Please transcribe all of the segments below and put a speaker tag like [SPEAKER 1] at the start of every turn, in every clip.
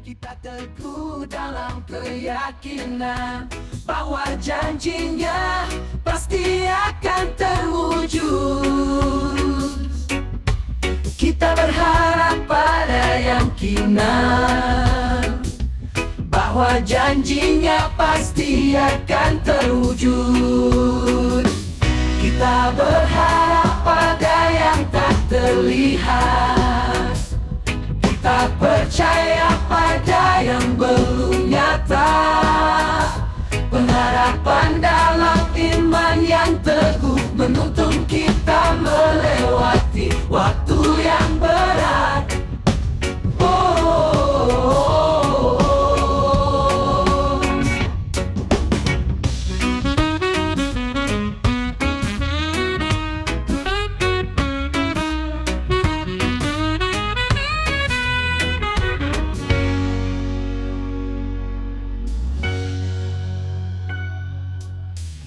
[SPEAKER 1] Kita teguh dalam keyakinan bahwa janjinya pasti akan terwujud. Kita berharap pada yakinan bahwa janjinya pasti akan terwujud. Kita berharap pada yang tak terlihat. Kita percaya pada yang belum nyata. Pengharapan dalam iman yang teguh menuntun kita melewati waktu yang berat.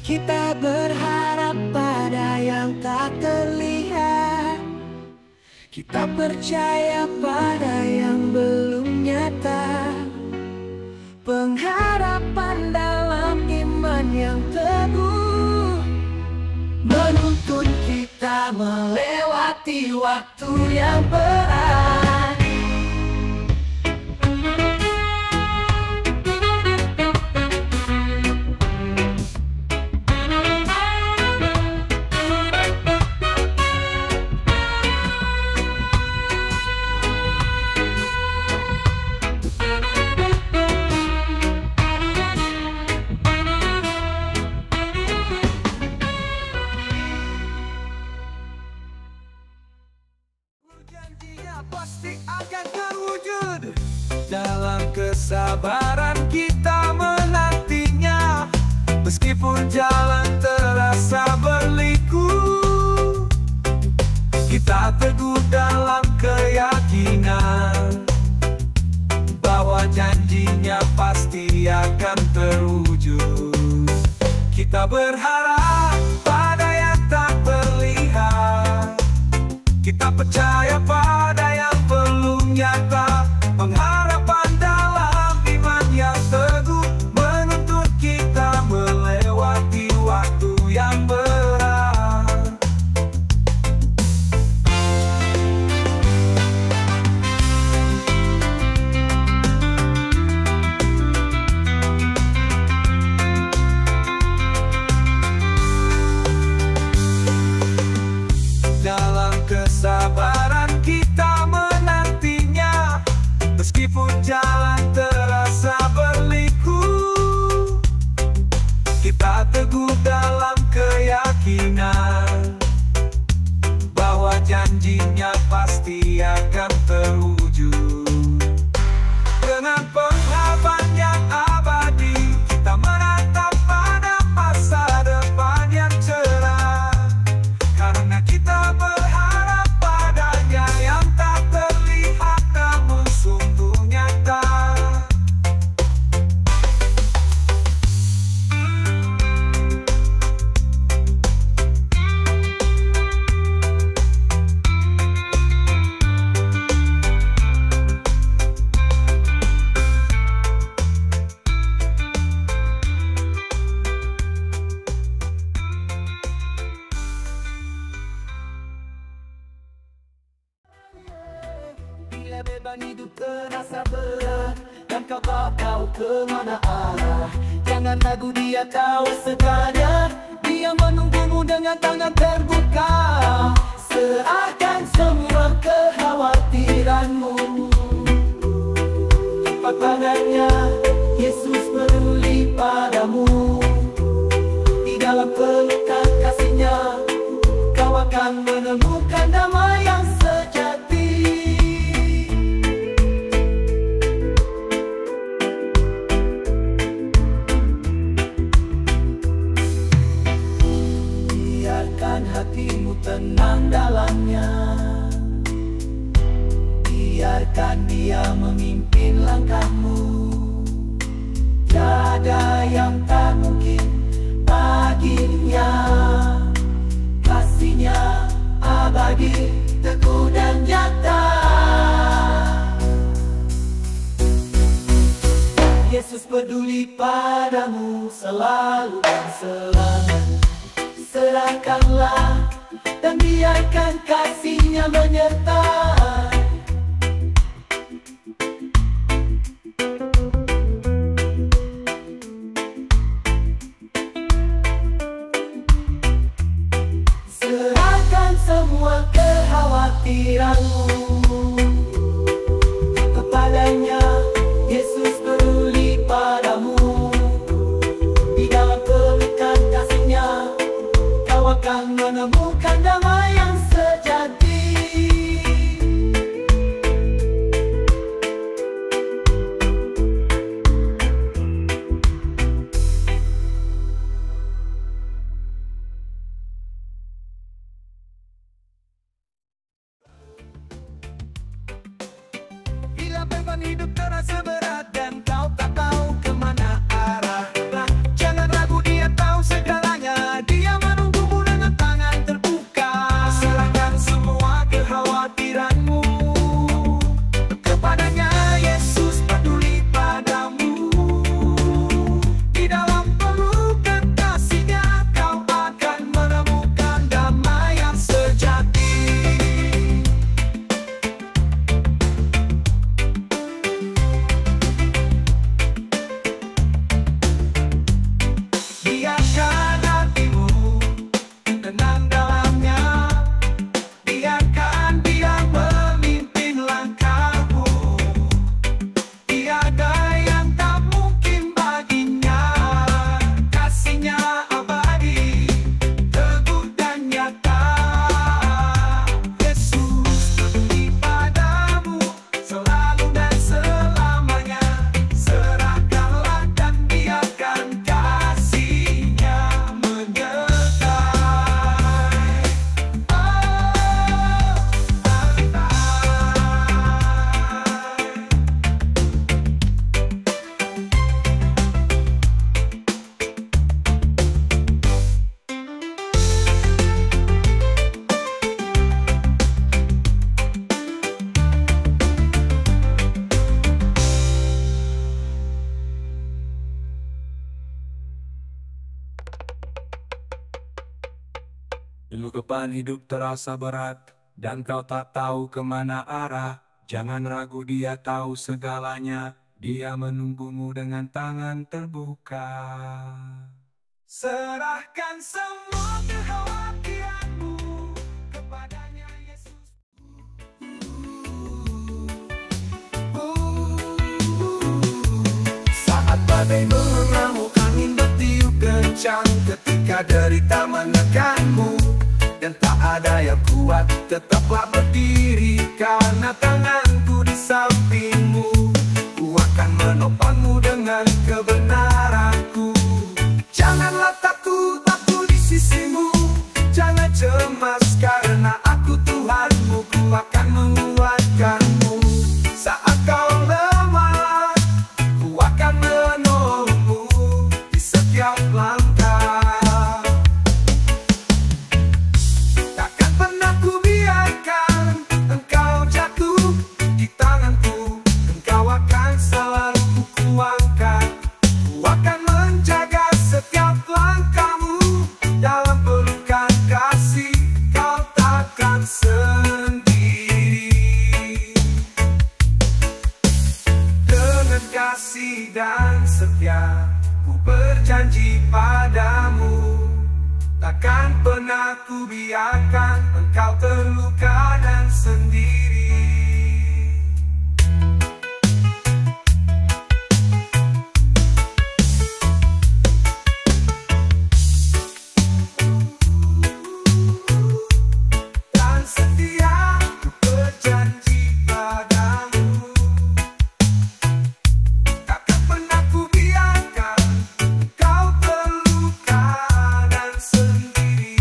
[SPEAKER 1] Kita berharap pada yang tak terlihat. Kita percaya pada yang belum nyata. Pengharapan dalam iman yang teguh menuntun kita melewati waktu yang berat. Pasti akan terwujud. Dalam kesabaran kita menantinya, meskipun jalan terasa berliku. Kita teguh dalam keyakinan bahwa janjinya pasti akan terwujud. Kita berharap pada yang tak terlihat. Kita percaya pada yang belum nyata. Pengharapan dalam iman yang teguh menuntut kita melewati waktu yang berat. Dalam kesabaran kita menantinya, meskipun jalan terasa berliku. Kita teguh dalam keyakinan bahwa janjinya pasti akan terwujud. Dengan pengharapan yang abadi, kita menatap pada masa depan yang cerah. Karena kita berharap padanya yang tak terlihat namun sungguh nyata. Bila beban hidup terasa berat dan kau tak tahu kemana arah, jangan ragu, dia tahu sekadar. Dia menunggumu dengan tangan terbuka. Serahkan semua kekhawatiranmu padanya. Yesus peduli padamu. Di dalam pelukan kasih-Nya kau akan menemukan damai yang sejati. Biarkan hatimu tenang dalamnya. Biarkan Dia memimpin langkahmu. Tiada yang tak mungkin baginya. Kasih-Nya abadi, teguh dan nyata. peduli padamu selalu dan selamanya. Serahkanlah dan biarkan kasih-Nya menyertai. Serahkan semua kekhawatiranmu kepadanya. Yesus peduli padamu. Di dalam pelukan kasih-Nya kau akan menemukan damai yang sejati. Bila beban hidup terasa berat dan kau tak tahu kemana arah, jangan ragu, Dia tahu segalanya. Dia menunggumu dengan tangan terbuka. Serahkan semua kekhawatiranmu kepadanya. Yesus peduli padamu. Di dalam pelukan kasih-Nya kau akan menemukan damai yang sejati. Biarkan hatimu tenang dalamnya. Biarkan Dia memimpin langkahmu. Tiada yang tak mungkin baginya. Kasih-Nya abadi, teguh dan nyata. Yesus peduli padamu selalu dan selamanya. Serahkanlah dan biarkan kasih-Nya menyertai. Bila beban hidup terasa berat dan kau tak tahu kemana arah, jangan ragu, Dia tahu segalanya. Dia menunggumu dengan tangan terbuka. Serahkan semua kekhawatiranmu kepadanya. Yesus. Saat badai mengamuk, angin bertiup kencang, ketika derita menekanmu dan tak ada yang kuat, tetaplah berdiri karena tanganku di sampingmu. Ku akan menopangmu dengan kebenaranku. Janganlah takut, aku di sisimu. Jangan cemas karena aku Tuhanmu. Ku akan menguatkanmu saat kau lemah. Ku akan menolongmu di setiap langkah. Takkan pernah ku biarkan engkau jatuh di tanganku. Engkau akan selalu ku kuatkan. Ku akan menjaga setiap langkahmu. Dalam pelukan kasih kau takkan sendiri. Dengan kasih dan setia ku berjanji padamu. Takkan pernah ku biarkan engkau terluka dan sendiri. Dan setia ku berjanji padamu. Takkan pernah ku biarkan engkau terluka dan sendiri.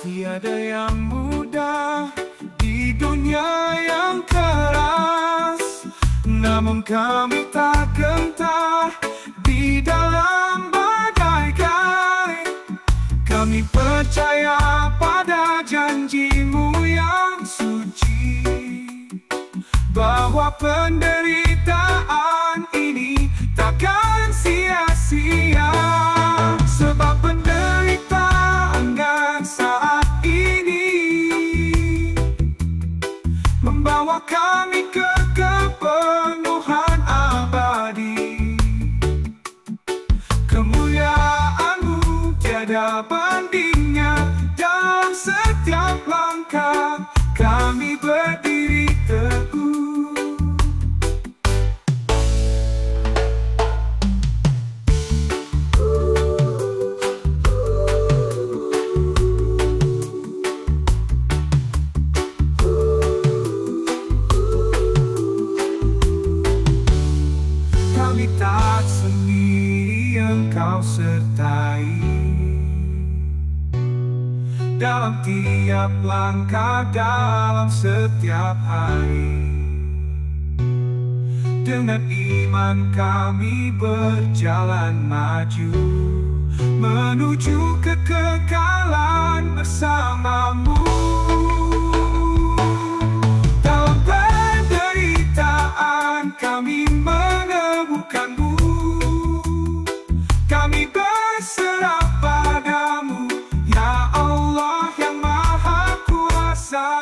[SPEAKER 1] Tiada yang mudah di dunia dunia yang keras, namun kami tak gentar di dalam badai. Kami percaya pada janji-Mu yang suci, bahwa penderitaan ini takkan sia-sia. Sebab penderitaan saat ini membawa kami ke kepenuhan abadi. Kemuliaan-Mu tiada bandingnya, dalam setiap langkah kami berdiri teguh. Kami tak sendiri, Engkau sertai dalam tiap langkah, dalam setiap hari. Dengan iman kami berjalan maju menuju kekekalan bersama-Mu. Dalam penderitaan kami menemukan-Mu, kami berserah pada-Mu, ya Allah yang Maha Kuasa.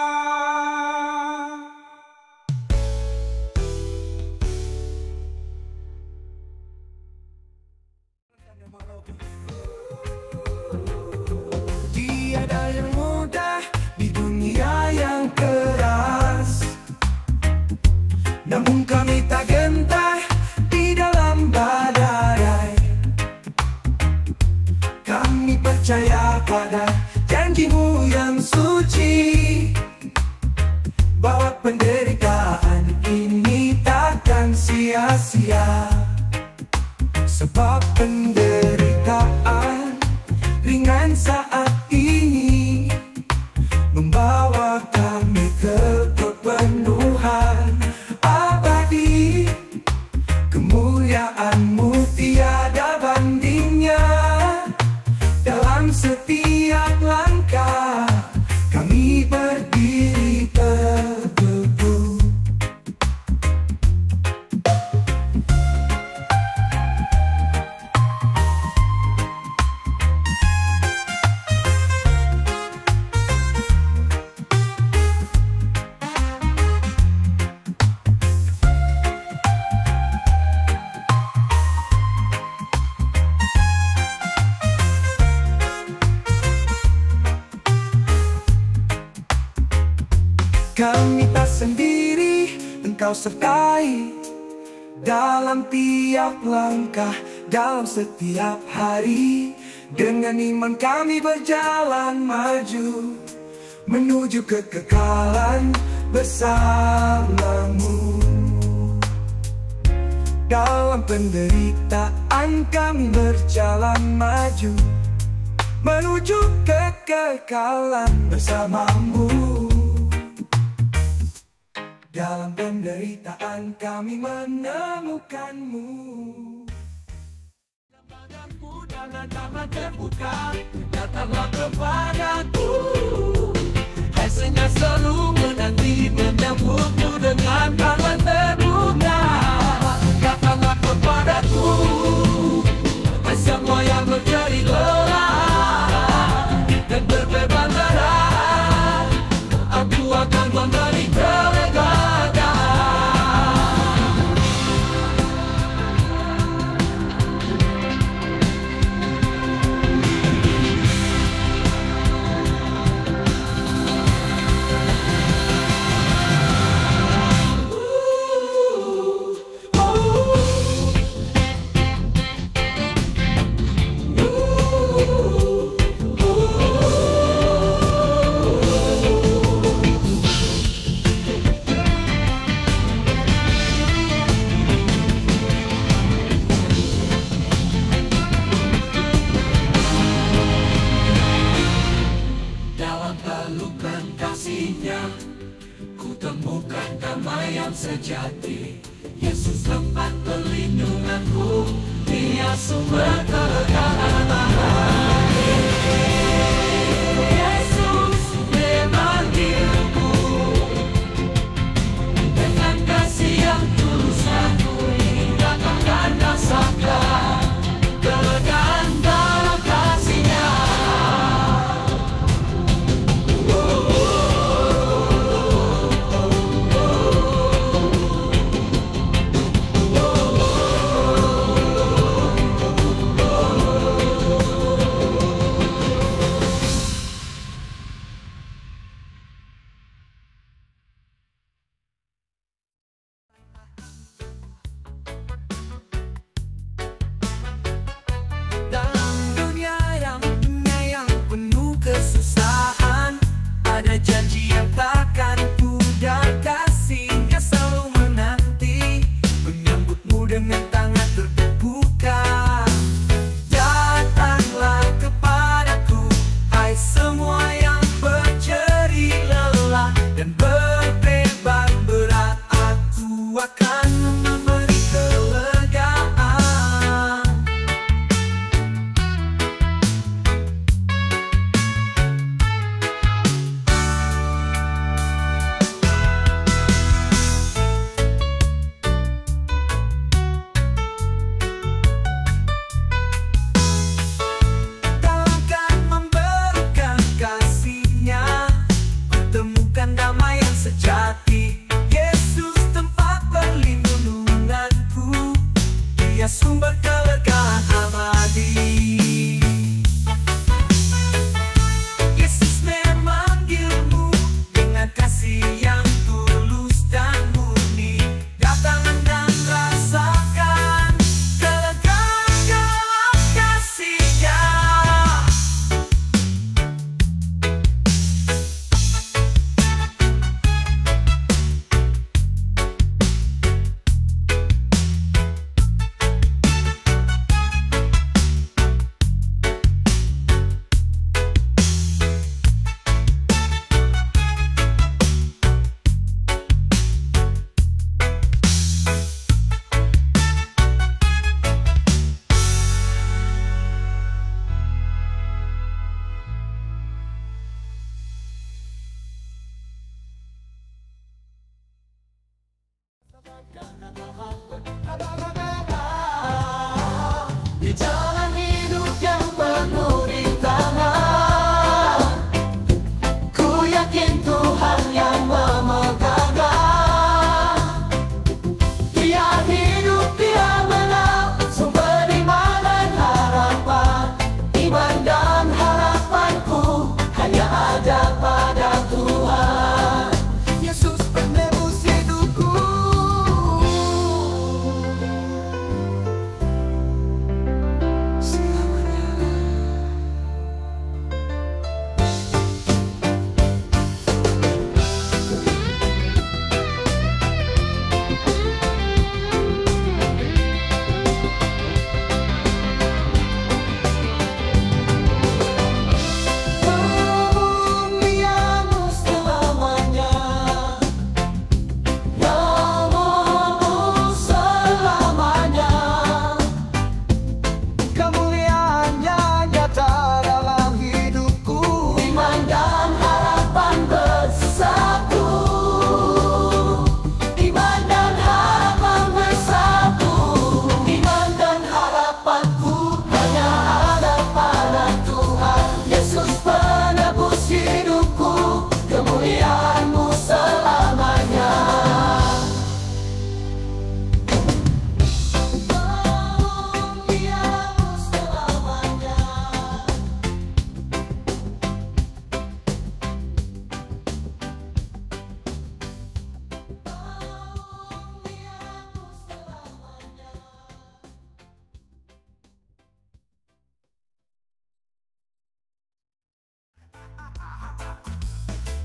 [SPEAKER 1] Tiada yang mudah di dunia yang keras, namun kami tak gentar di dalam badai. Kami percaya pada janji-Mu yang suci, bahwa penderitaan ini takkan sia-sia. Sebab penderitaan ringan saat ini membawa kami ke kepenuhan abadi. Kemuliaan-Mu tiada bandingnya, dalam setiap langkah kami berdiri teguh. Kami tak sendiri, Engkau sertai dalam tiap langkah, dalam setiap hari. Dengan iman kami berjalan maju menuju kekekalan bersama-Mu. Dalam penderitaan kami berjalan maju menuju kekekalan bersama-Mu. Dalam penderitaan kami menemukan-Mu. Padaku jangan terbuka, datanglah kepadaku. Rasanya selalu menanti menyambutmu dengan tangan terbuka. Datanglah kepadaku, semua yang menjadi lelah dan berbeban berat, aku akan memberi kelegaan. ku temukan damai yang sejati. Yesus tempat perlindunganku, Dia sumber kelegaan. Yesus memang hidupku, dengan kasih yang tulus aku datang dan rasakan kelegaan dalam kasih-Nya. Dalam dunia yang penuh kesusahan, ada janji yang takkan pudar, kasih-Nya selalu menanti, menyambutmu dengan tangan terbuka. Datanglah kepadaku, hai semua yang berjerih lelah dan berbeban berat, aku akan memberi kelegaan. Takkan memberikan kasih-Nya, kutemukan damai yang sejati. Yesus tempat perlindunganku, Dia sumber kelegaan abadi. Yesus memanggilmu dengan kasih yang tulus dan murni, datang dan rasakan kelegaan dalam kasih-Nya. Di jalan hidup yang penuh rintangan, ku yakin Tuhan yang memegangkan. Dia hidup, Dia menang, sumber iman dan harapan. Iman dan harapanku hanya ada pada Tuhan. Yesus penebus hidupku.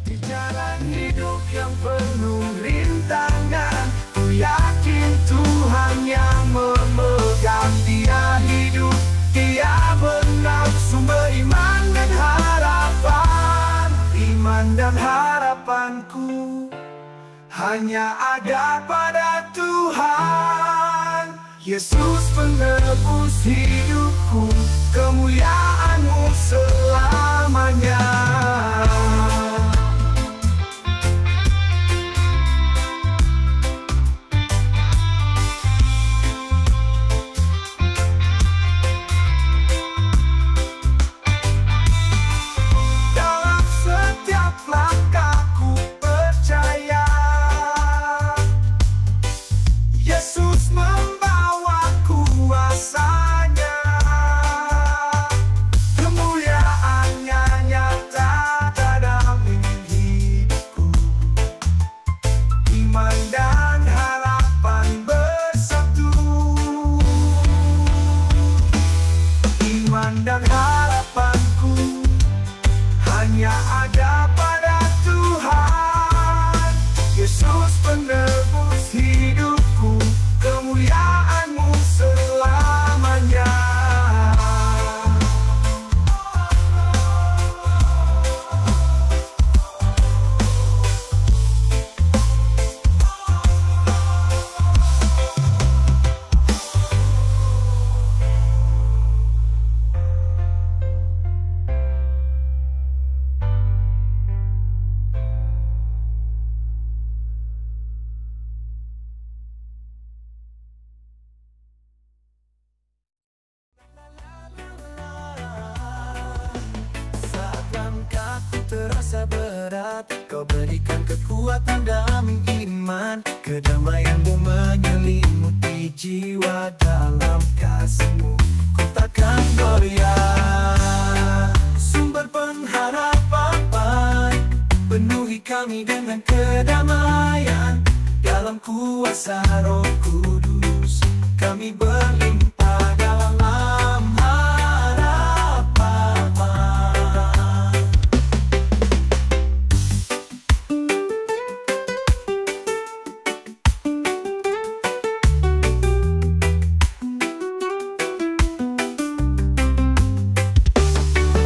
[SPEAKER 1] Di jalan hidup yang penuh rintangan, ku yakin Tuhan yang memegang. Dia hidup, Dia benar, sumber iman dan harapan. Iman dan harapanku hanya ada pada Tuhan. Yesus penebus hidupku, kemuliaan-Mu selamanya. Dalam setiap langkahku percaya, Yesus membawa kuasanya. Kemuliaan-Nya nyata dalam hidupku. Iman dan harapan bersatu. Iman dan harapanku hanya ada pada Tuhan. Yesus penebus hidupku, kemuliaan-Mu selamanya. Saat langkahku terasa berat, Kau berikan kekuatan dalam iman. Kedamaian-Mu menyelimuti jiwa, dalam kasih-Mu ku takkan goyah. Sumber pengharapan, penuhi kami dengan kedamaian. Dalam kuasa Roh Kudus, kami berlimpah dalam harapan.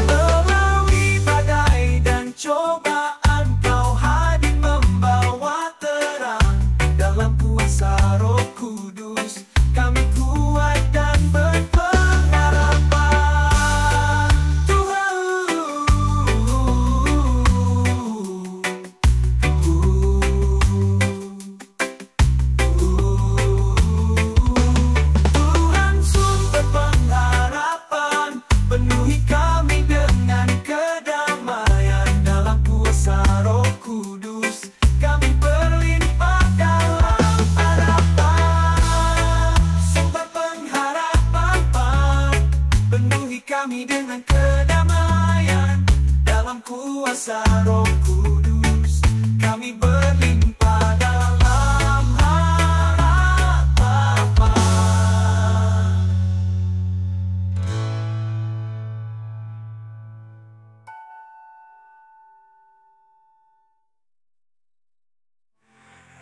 [SPEAKER 1] Melalui badai dan cobaan, Kau hadir membawa terang. Dalam kuasa Roh Kudus, kami kuat dan berpengharapan. Tuhan sumber pengharapan, penuhi kami dengan kedamaian. Dalam kuasa Roh Kudus, kami berlimpah dalam harapan. Sumber pengharapan, penuhi kami dengan kedamaian. Dalam kuasa Roh Kudus, kami berlimpah dalam harapan.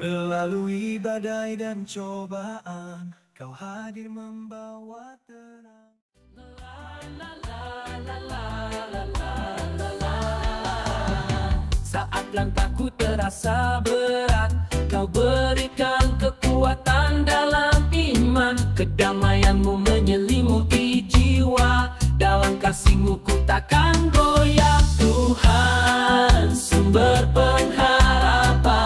[SPEAKER 1] Melalui badai dan cobaan, Kau hadir membawa terang.
[SPEAKER 2] Saat langkahku terasa berat, Kau berikan kekuatan dalam iman. Kedamaian-Mu menyelimuti jiwa, dalam kasih-Mu ku takkan goyah. Tuhan sumber pengharapan,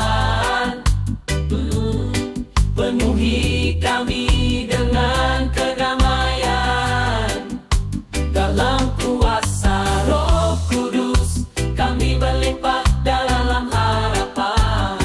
[SPEAKER 2] penuhi kami dengan kedamaian. Dalam kuasa Roh Kudus, kami berlimpah dalam harapan.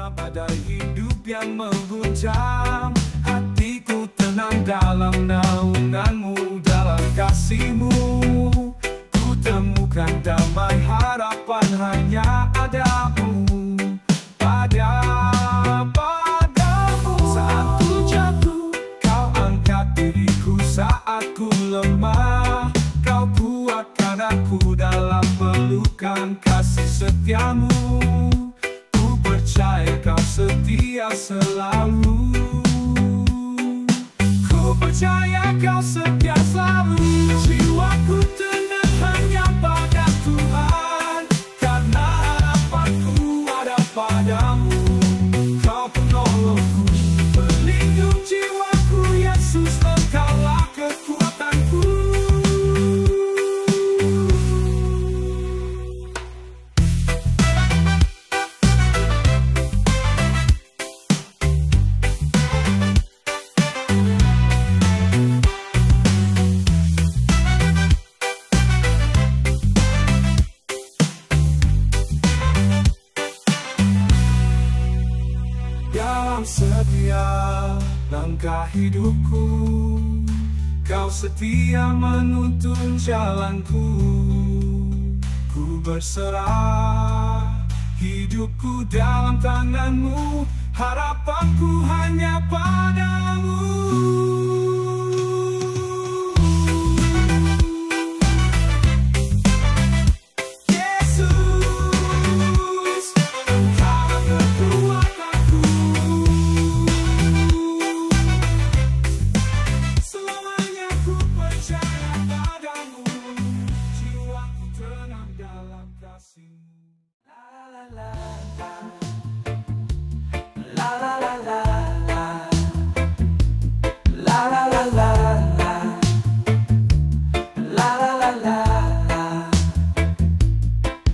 [SPEAKER 1] tengah badai hidup yang mengguncang, hatiku tenang dalam naunganmu, dalam kasihmu ku temukan damai, harapan hanya adamu, padamu. Saat ku jatuh, kau angkat diriku, saat ku lemah, kau kuatkan aku dalam pelukan kasih setiamu. Ku percaya kau setia selalu, ku percaya kau setia selalu. Jiwaku tenang hanya pada Tuhan, karena harapanku ada padamu. Kau penolongku, pelindung jiwaku, Yesus, Engkaulah kekuatanku. Dalam setiap langkah hidupku, kau setia menuntun jalanku. Ku berserah hidupku dalam tanganmu, harapanku hanya padamu.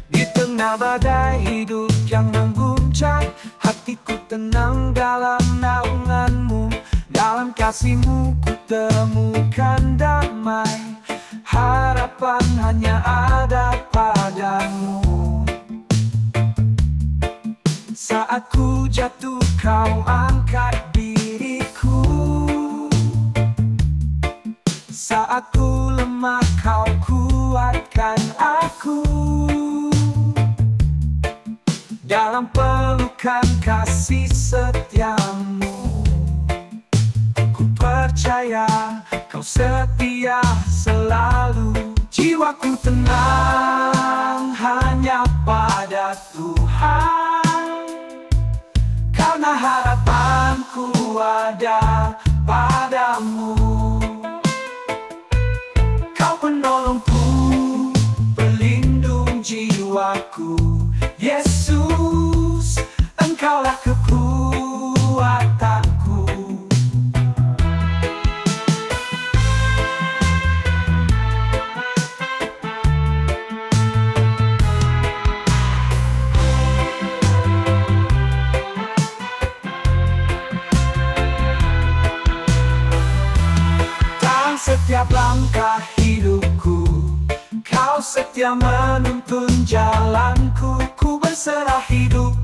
[SPEAKER 1] Di tengah badai hidup yang mengguncang, hatiku tenang dalam naunganmu, dalam kasihmu ku temukan damai, harapan hanya ada padamu. Saat ku jatuh, kau angkat diriku, saat ku lemah, kau kuatkan aku, dalam pelukan kasih setiamu. Ku percaya kau setia selalu, jiwaku tenang hanya pada Tuhan, karena harapanku ada padamu. Kau penolongku, pelindung jiwaku, Yesus, Engkaulah kekuatanku. Dalam setiap langkah hidupku, kau setia menuntun jalanku. Ku berserah hidup